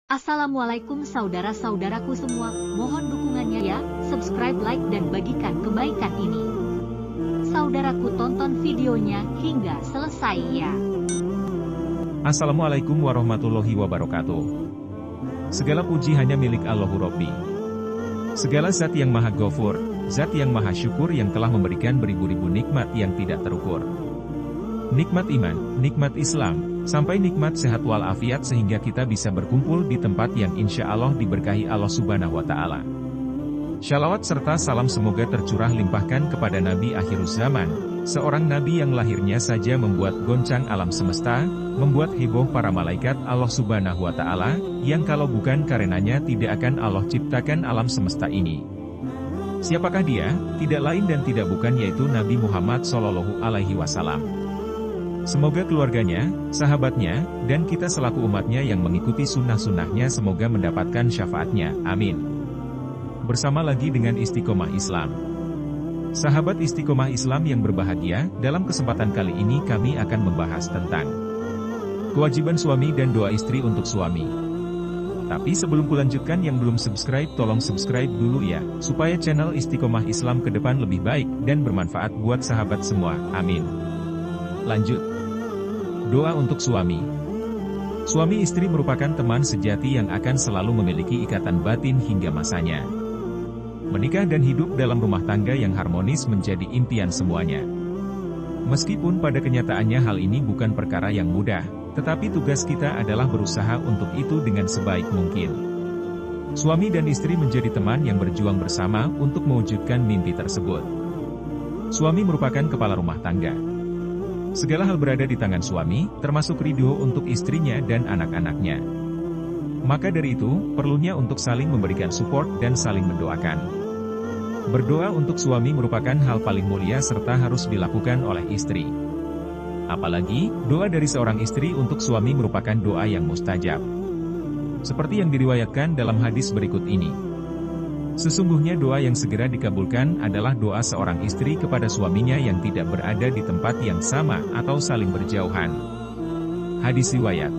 Assalamualaikum saudara-saudaraku semua, mohon dukungannya ya, subscribe, like, dan bagikan kebaikan ini. Saudaraku tonton videonya hingga selesai ya. Assalamualaikum warahmatullahi wabarakatuh. Segala puji hanya milik Allahu Rabbi. Segala zat yang maha ghafur, zat yang maha syukur yang telah memberikan beribu-ribu nikmat yang tidak terukur. Nikmat iman, nikmat Islam, sampai nikmat sehat walafiat sehingga kita bisa berkumpul di tempat yang insya Allah diberkahi Allah Subhanahu wa Ta'ala. Shalawat serta salam semoga tercurah limpahkan kepada Nabi Akhiruz Zaman, seorang Nabi yang lahirnya saja membuat goncang alam semesta, membuat heboh para malaikat Allah Subhanahu wa Ta'ala, yang kalau bukan karenanya tidak akan Allah ciptakan alam semesta ini. Siapakah dia? Tidak lain dan tidak bukan yaitu Nabi Muhammad Shallallahu Alaihi Wasallam. Semoga keluarganya, sahabatnya, dan kita selaku umatnya yang mengikuti sunnah-sunnahnya semoga mendapatkan syafaatnya, amin. Bersama lagi dengan Istiqomah Islam. Sahabat Istiqomah Islam yang berbahagia, dalam kesempatan kali ini kami akan membahas tentang kewajiban suami dan doa istri untuk suami. Tapi sebelum kulanjutkan yang belum subscribe tolong subscribe dulu ya, supaya channel Istiqomah Islam ke depan lebih baik dan bermanfaat buat sahabat semua, amin. Lanjut. Doa untuk suami. Suami istri merupakan teman sejati yang akan selalu memiliki ikatan batin hingga masanya. Menikah dan hidup dalam rumah tangga yang harmonis menjadi impian semuanya. Meskipun pada kenyataannya hal ini bukan perkara yang mudah, tetapi tugas kita adalah berusaha untuk itu dengan sebaik mungkin. Suami dan istri menjadi teman yang berjuang bersama untuk mewujudkan mimpi tersebut. Suami merupakan kepala rumah tangga. Segala hal berada di tangan suami, termasuk ridho untuk istrinya dan anak-anaknya. Maka dari itu, perlunya untuk saling memberikan support dan saling mendoakan. Berdoa untuk suami merupakan hal paling mulia serta harus dilakukan oleh istri. Apalagi, doa dari seorang istri untuk suami merupakan doa yang mustajab. Seperti yang diriwayatkan dalam hadis berikut ini. Sesungguhnya doa yang segera dikabulkan adalah doa seorang istri kepada suaminya yang tidak berada di tempat yang sama atau saling berjauhan. Hadis riwayat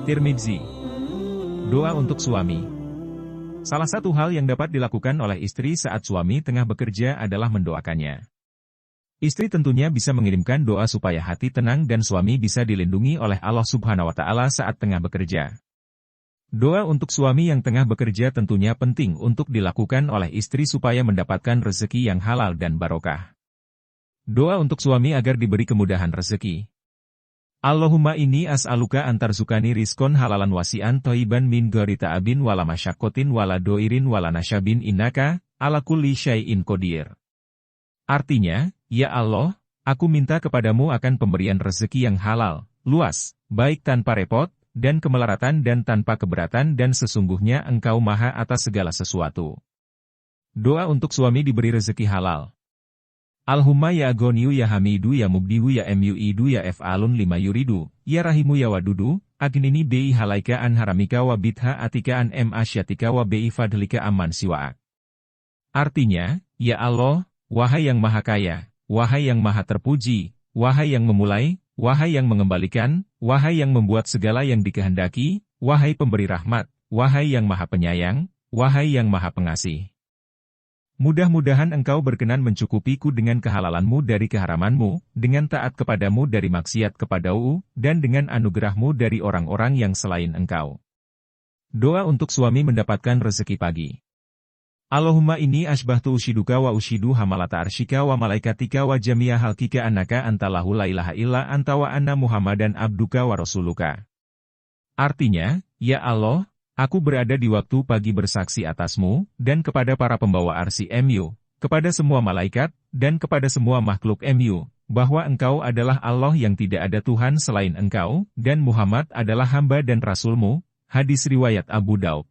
Tirmidzi. Doa untuk suami. Salah satu hal yang dapat dilakukan oleh istri saat suami tengah bekerja adalah mendoakannya. Istri tentunya bisa mengirimkan doa supaya hati tenang dan suami bisa dilindungi oleh Allah Subhanahu wa Ta'ala saat tengah bekerja. Doa untuk suami yang tengah bekerja tentunya penting untuk dilakukan oleh istri supaya mendapatkan rezeki yang halal dan barokah. Doa untuk suami agar diberi kemudahan rezeki. Allahumma inni as'aluka antarzukani rizqon halalan wasi'an thayyiban min ghairi ta'abin wala masyaqatin wala doirin wala nasyabin innaka ala kulli syai'in qadir. Artinya, ya Allah, aku minta kepadamu akan pemberian rezeki yang halal, luas, baik tanpa repot, dan kemelaratan dan tanpa keberatan dan sesungguhnya engkau maha atas segala sesuatu. Doa untuk suami diberi rezeki halal. Allahumma ya agoniyu ya hamidu ya mubdihu ya mu'idu ya ef'alun lima yuridu, ya rahimu ya wadudu, agnini bi halaika an haramika wa bidha atika an asyatika wa bi fadlika amman siwa'ak. Artinya, ya Allah, wahai yang maha kaya, wahai yang maha terpuji, wahai yang memulai, wahai yang mengembalikan, wahai yang membuat segala yang dikehendaki, wahai pemberi rahmat, wahai yang maha penyayang, wahai yang maha pengasih. Mudah-mudahan engkau berkenan mencukupiku dengan kehalalanmu dari keharamanmu, dengan taat kepadamu dari maksiat kepadamu, dan dengan anugerahmu dari orang-orang yang selain engkau. Doa untuk suami mendapatkan rezeki pagi. Allahumma inni asbahtu ushiduka wa ushidu hamalata arshika wa malaikatika wa jami'a halkika annaka antalahu la ilaha illa anta wa anna muhammadan abduka wa rasuluka. Artinya, ya Allah, aku berada di waktu pagi bersaksi atasmu, dan kepada para pembawa arsy MU, kepada semua malaikat, dan kepada semua makhluk MU, bahwa engkau adalah Allah yang tidak ada Tuhan selain engkau, dan Muhammad adalah hamba dan rasulmu. Hadis riwayat Abu Daud.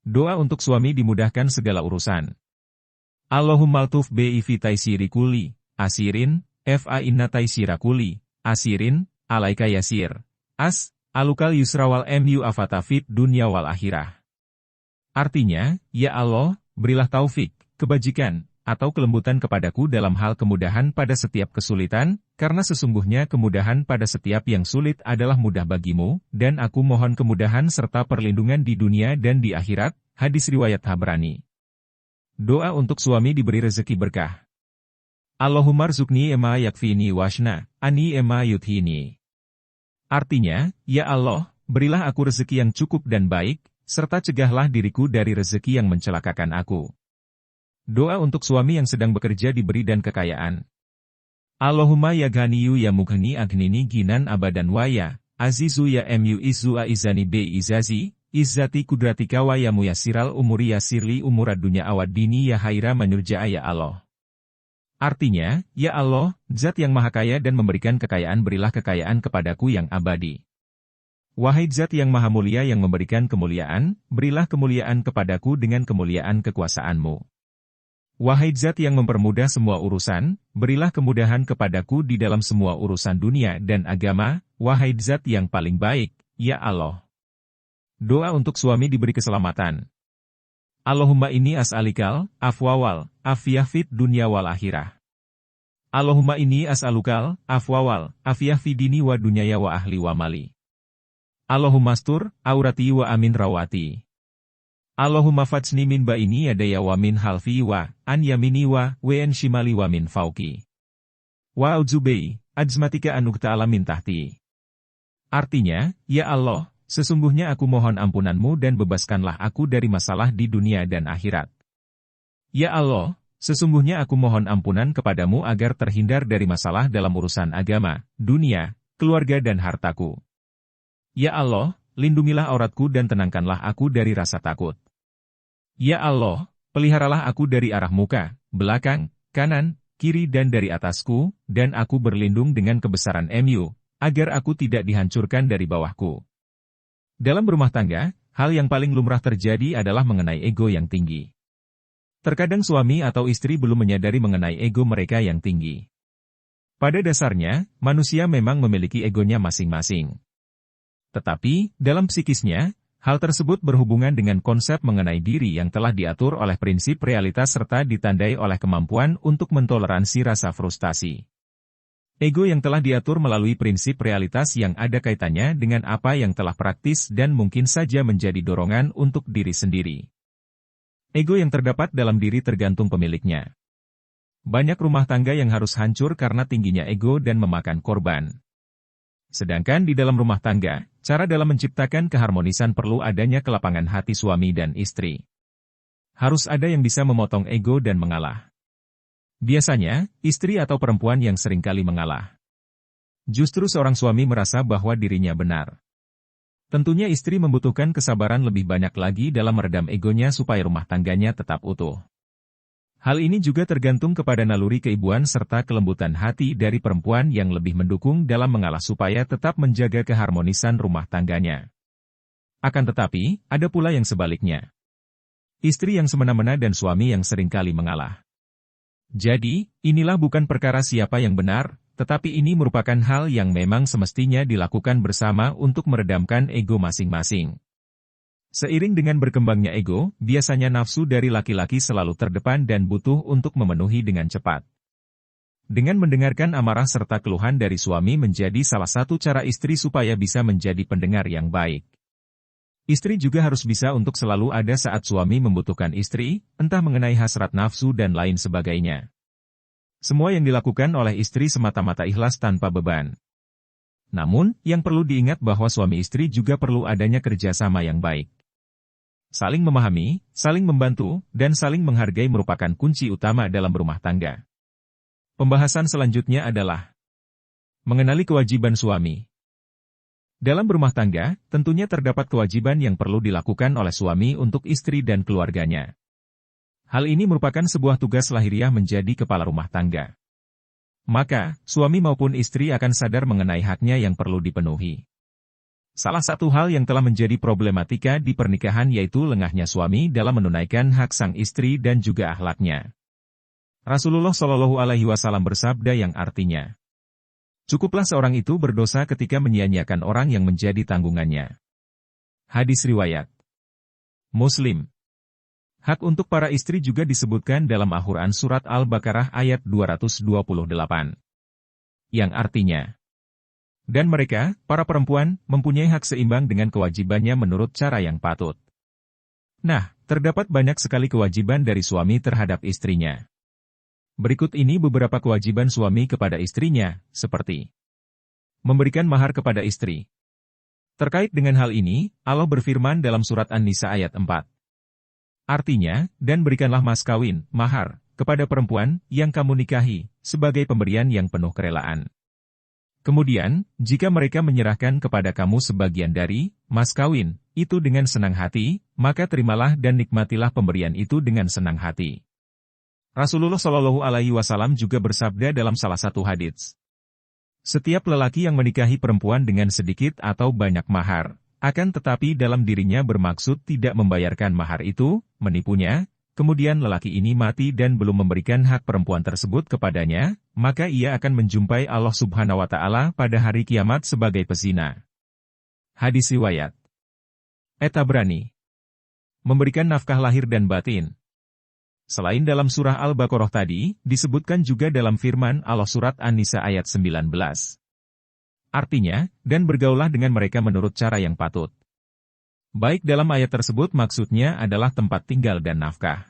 Doa untuk suami dimudahkan segala urusan. Allahumma altuf bi fi taisiri kulli, asirin, fa inna taisira kulli, asirin, alaika yasir. Alukal yusra wal mu afatafid dunya wal akhirah. Artinya, ya Allah, berilah taufik, kebajikan, atau kelembutan kepadaku dalam hal kemudahan pada setiap kesulitan, karena sesungguhnya kemudahan pada setiap yang sulit adalah mudah bagimu, dan aku mohon kemudahan serta perlindungan di dunia dan di akhirat. Hadis riwayat Tabrani. Doa untuk suami diberi rezeki berkah. Allahumma rzuqni ema yakfini washna, ani ema yudhini. Artinya, ya Allah, berilah aku rezeki yang cukup dan baik, serta cegahlah diriku dari rezeki yang mencelakakan aku. Doa untuk suami yang sedang bekerja diberi dan kekayaan. Allahumma ya ghaniyu ya mughni aghnini ginan abadan waya, azizu ya muizzu aizani bi izazi, izzati kudratika wa ya muyassiral umuri yasirli umurad dunya awad dini ya haira manurja'a ya Allah. Artinya, ya Allah, Zat yang Maha Kaya dan memberikan kekayaan, berilah kekayaan kepadaku yang abadi. Wahai Zat yang Maha Mulia yang memberikan kemuliaan, berilah kemuliaan kepadaku dengan kemuliaan kekuasaan-Mu. Wahai Zat yang mempermudah semua urusan, berilah kemudahan kepadaku di dalam semua urusan dunia dan agama. Wahai Zat yang paling baik, ya Allah. Doa untuk suami diberi keselamatan. Allahumma inni as'alikal, afwa wal, afiyah fit dunya wal akhirah. Allahumma inni as'alukal, afwa wal, afiyah fi dini wa dunyaya wa ahli wa mali. Allahumma astur, aurati wa amin rawati. Allahumma fatsni min ba'ini yadaya wa min halfi wa, an yamini wa, wen shimali wa min fauki. Wa auzubai, ajmatika anukta min tahti. Artinya, ya Allah, sesungguhnya aku mohon ampunanmu dan bebaskanlah aku dari masalah di dunia dan akhirat. Ya Allah, sesungguhnya aku mohon ampunan kepadamu agar terhindar dari masalah dalam urusan agama, dunia, keluarga dan hartaku. Ya Allah, lindungilah auratku dan tenangkanlah aku dari rasa takut. Ya Allah, peliharalah aku dari arah muka, belakang, kanan, kiri dan dari atasku, dan aku berlindung dengan kebesaran MU, agar aku tidak dihancurkan dari bawahku. Dalam rumah tangga, hal yang paling lumrah terjadi adalah mengenai ego yang tinggi. Terkadang suami atau istri belum menyadari mengenai ego mereka yang tinggi. Pada dasarnya, manusia memang memiliki egonya masing-masing. Tetapi, dalam psikisnya, hal tersebut berhubungan dengan konsep mengenai diri yang telah diatur oleh prinsip realitas serta ditandai oleh kemampuan untuk mentoleransi rasa frustasi. Ego yang telah diatur melalui prinsip realitas yang ada kaitannya dengan apa yang telah praktis dan mungkin saja menjadi dorongan untuk diri sendiri. Ego yang terdapat dalam diri tergantung pemiliknya. Banyak rumah tangga yang harus hancur karena tingginya ego dan memakan korban. Sedangkan di dalam rumah tangga, cara dalam menciptakan keharmonisan perlu adanya kelapangan hati suami dan istri. Harus ada yang bisa memotong ego dan mengalah. Biasanya, istri atau perempuan yang seringkali mengalah. Justru seorang suami merasa bahwa dirinya benar. Tentunya istri membutuhkan kesabaran lebih banyak lagi dalam meredam egonya supaya rumah tangganya tetap utuh. Hal ini juga tergantung kepada naluri keibuan serta kelembutan hati dari perempuan yang lebih mendukung dalam mengalah supaya tetap menjaga keharmonisan rumah tangganya. Akan tetapi, ada pula yang sebaliknya. Istri yang semena-mena dan suami yang seringkali mengalah. Jadi, inilah bukan perkara siapa yang benar, tetapi ini merupakan hal yang memang semestinya dilakukan bersama untuk meredamkan ego masing-masing. Seiring dengan berkembangnya ego, biasanya nafsu dari laki-laki selalu terdepan dan butuh untuk memenuhi dengan cepat. Dengan mendengarkan amarah serta keluhan dari suami menjadi salah satu cara istri supaya bisa menjadi pendengar yang baik. Istri juga harus bisa untuk selalu ada saat suami membutuhkan istri, entah mengenai hasrat nafsu dan lain sebagainya. Semua yang dilakukan oleh istri semata-mata ikhlas tanpa beban. Namun, yang perlu diingat bahwa suami istri juga perlu adanya kerjasama yang baik. Saling memahami, saling membantu, dan saling menghargai merupakan kunci utama dalam rumah tangga. Pembahasan selanjutnya adalah mengenali kewajiban suami. Dalam rumah tangga, tentunya terdapat kewajiban yang perlu dilakukan oleh suami untuk istri dan keluarganya. Hal ini merupakan sebuah tugas lahiriah menjadi kepala rumah tangga. Maka, suami maupun istri akan sadar mengenai haknya yang perlu dipenuhi. Salah satu hal yang telah menjadi problematika di pernikahan yaitu lengahnya suami dalam menunaikan hak sang istri dan juga akhlaknya. Rasulullah Shallallahu Alaihi Wasallam bersabda yang artinya, cukuplah seorang itu berdosa ketika menyia-nyiakan orang yang menjadi tanggungannya. Hadis riwayat Muslim. Hak untuk para istri juga disebutkan dalam Al-Quran Surat Al-Baqarah ayat 228. Yang artinya, dan mereka, para perempuan, mempunyai hak seimbang dengan kewajibannya menurut cara yang patut. Nah, terdapat banyak sekali kewajiban dari suami terhadap istrinya. Berikut ini beberapa kewajiban suami kepada istrinya, seperti memberikan mahar kepada istri. Terkait dengan hal ini, Allah berfirman dalam Surat An-Nisa ayat 4. Artinya, dan berikanlah mas kawin, mahar, kepada perempuan yang kamu nikahi, sebagai pemberian yang penuh kerelaan. Kemudian, jika mereka menyerahkan kepada kamu sebagian dari mas kawin itu dengan senang hati, maka terimalah dan nikmatilah pemberian itu dengan senang hati. Rasulullah Shallallahu Alaihi Wasallam juga bersabda dalam salah satu hadits, setiap lelaki yang menikahi perempuan dengan sedikit atau banyak mahar, akan tetapi dalam dirinya bermaksud tidak membayarkan mahar itu, menipunya, kemudian lelaki ini mati dan belum memberikan hak perempuan tersebut kepadanya, maka ia akan menjumpai Allah Subhanahu wa Ta'ala pada hari kiamat sebagai pezina. Hadis riwayat At-Tabrani. Memberikan nafkah lahir dan batin. Selain dalam surah Al-Baqarah tadi, disebutkan juga dalam firman Allah Surat An-Nisa ayat 19. Artinya, dan bergaulah dengan mereka menurut cara yang patut. Baik dalam ayat tersebut maksudnya adalah tempat tinggal dan nafkah.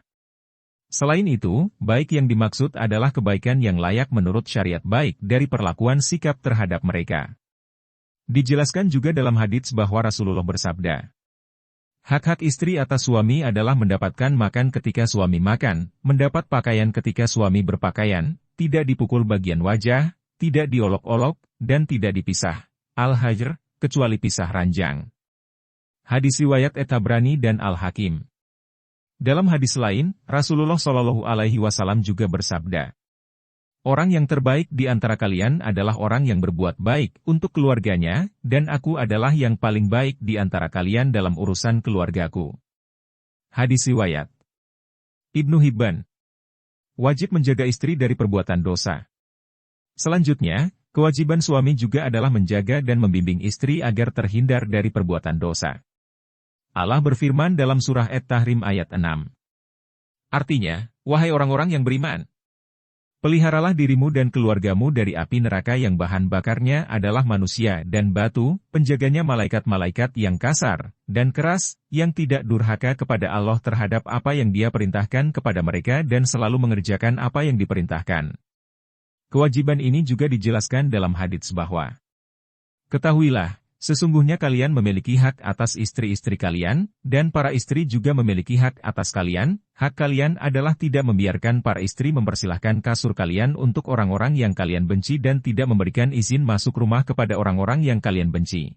Selain itu, baik yang dimaksud adalah kebaikan yang layak menurut syariat baik dari perlakuan sikap terhadap mereka. Dijelaskan juga dalam hadits bahwa Rasulullah bersabda, hak-hak istri atas suami adalah mendapatkan makan ketika suami makan, mendapat pakaian ketika suami berpakaian, tidak dipukul bagian wajah, tidak diolok-olok, dan tidak dipisah, Al-Hajr, kecuali pisah ranjang. Hadis riwayat At-Tabrani dan Al-Hakim. Dalam hadis lain, Rasulullah Shallallahu Alaihi Wasallam juga bersabda, orang yang terbaik di antara kalian adalah orang yang berbuat baik untuk keluarganya, dan aku adalah yang paling baik di antara kalian dalam urusan keluargaku. Hadis riwayat Ibnu Hibban. Wajib menjaga istri dari perbuatan dosa. Selanjutnya, kewajiban suami juga adalah menjaga dan membimbing istri agar terhindar dari perbuatan dosa. Allah berfirman dalam surah At-Tahrim ayat 6. Artinya, wahai orang-orang yang beriman, peliharalah dirimu dan keluargamu dari api neraka yang bahan bakarnya adalah manusia dan batu, penjaganya malaikat-malaikat yang kasar dan keras, yang tidak durhaka kepada Allah terhadap apa yang Dia perintahkan kepada mereka dan selalu mengerjakan apa yang diperintahkan. Kewajiban ini juga dijelaskan dalam hadits bahwa, ketahuilah, sesungguhnya kalian memiliki hak atas istri-istri kalian, dan para istri juga memiliki hak atas kalian. Hak kalian adalah tidak membiarkan para istri mempersilahkan kasur kalian untuk orang-orang yang kalian benci dan tidak memberikan izin masuk rumah kepada orang-orang yang kalian benci.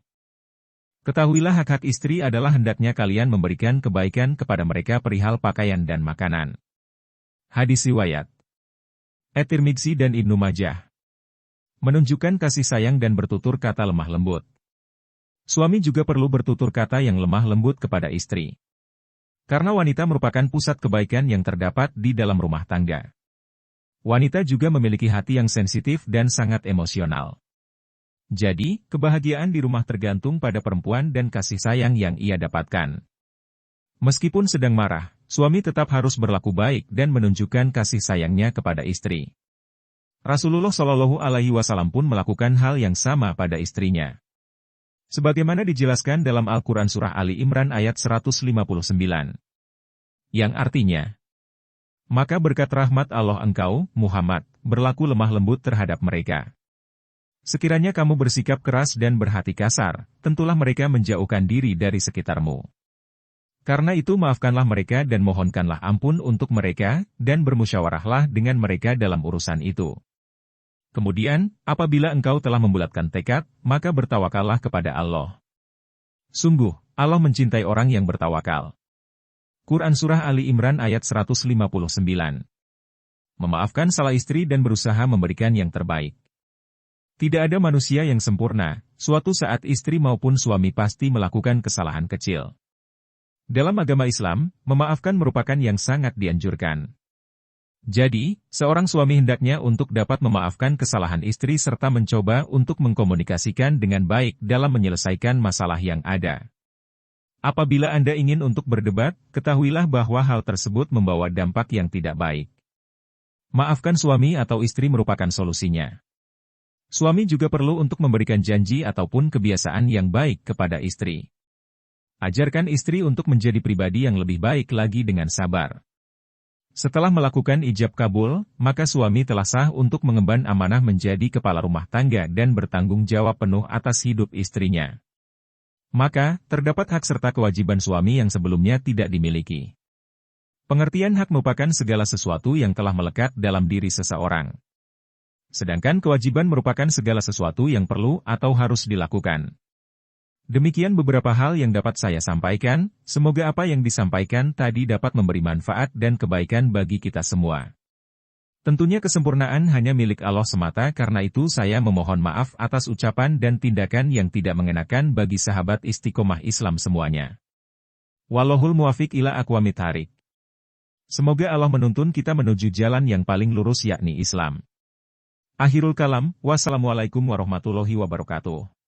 Ketahuilah hak-hak istri adalah hendaknya kalian memberikan kebaikan kepada mereka perihal pakaian dan makanan. Hadis riwayat At-Tirmidzi dan Ibnu Majah. Menunjukkan kasih sayang dan bertutur kata lemah lembut. Suami juga perlu bertutur kata yang lemah lembut kepada istri. Karena wanita merupakan pusat kebaikan yang terdapat di dalam rumah tangga. Wanita juga memiliki hati yang sensitif dan sangat emosional. Jadi, kebahagiaan di rumah tergantung pada perempuan dan kasih sayang yang ia dapatkan. Meskipun sedang marah, suami tetap harus berlaku baik dan menunjukkan kasih sayangnya kepada istri. Rasulullah Shallallahu Alaihi Wasallam pun melakukan hal yang sama pada istrinya. Sebagaimana dijelaskan dalam Al-Quran Surah Ali Imran ayat 159. Yang artinya, maka berkat rahmat Allah engkau, Muhammad, berlaku lemah lembut terhadap mereka. Sekiranya kamu bersikap keras dan berhati kasar, tentulah mereka menjauhkan diri dari sekitarmu. Karena itu maafkanlah mereka dan mohonkanlah ampun untuk mereka, dan bermusyawarahlah dengan mereka dalam urusan itu. Kemudian, apabila engkau telah membulatkan tekad, maka bertawakallah kepada Allah. Sungguh, Allah mencintai orang yang bertawakal. Quran Surah Ali Imran ayat 159. Memaafkan salah istri dan berusaha memberikan yang terbaik. Tidak ada manusia yang sempurna, suatu saat istri maupun suami pasti melakukan kesalahan kecil. Dalam agama Islam, memaafkan merupakan yang sangat dianjurkan. Jadi, seorang suami hendaknya untuk dapat memaafkan kesalahan istri serta mencoba untuk mengkomunikasikan dengan baik dalam menyelesaikan masalah yang ada. Apabila Anda ingin untuk berdebat, ketahuilah bahwa hal tersebut membawa dampak yang tidak baik. Maafkan suami atau istri merupakan solusinya. Suami juga perlu untuk memberikan janji ataupun kebiasaan yang baik kepada istri. Ajarkan istri untuk menjadi pribadi yang lebih baik lagi dengan sabar. Setelah melakukan ijab kabul, maka suami telah sah untuk mengemban amanah menjadi kepala rumah tangga dan bertanggung jawab penuh atas hidup istrinya. Maka, terdapat hak serta kewajiban suami yang sebelumnya tidak dimiliki. Pengertian hak merupakan segala sesuatu yang telah melekat dalam diri seseorang. Sedangkan kewajiban merupakan segala sesuatu yang perlu atau harus dilakukan. Demikian beberapa hal yang dapat saya sampaikan, semoga apa yang disampaikan tadi dapat memberi manfaat dan kebaikan bagi kita semua. Tentunya kesempurnaan hanya milik Allah semata, karena itu saya memohon maaf atas ucapan dan tindakan yang tidak mengenakan bagi sahabat istiqomah Islam semuanya. Wallahul muwafiq ila aqwamit thariq. Semoga Allah menuntun kita menuju jalan yang paling lurus yakni Islam. Akhirul kalam, wassalamualaikum warahmatullahi wabarakatuh.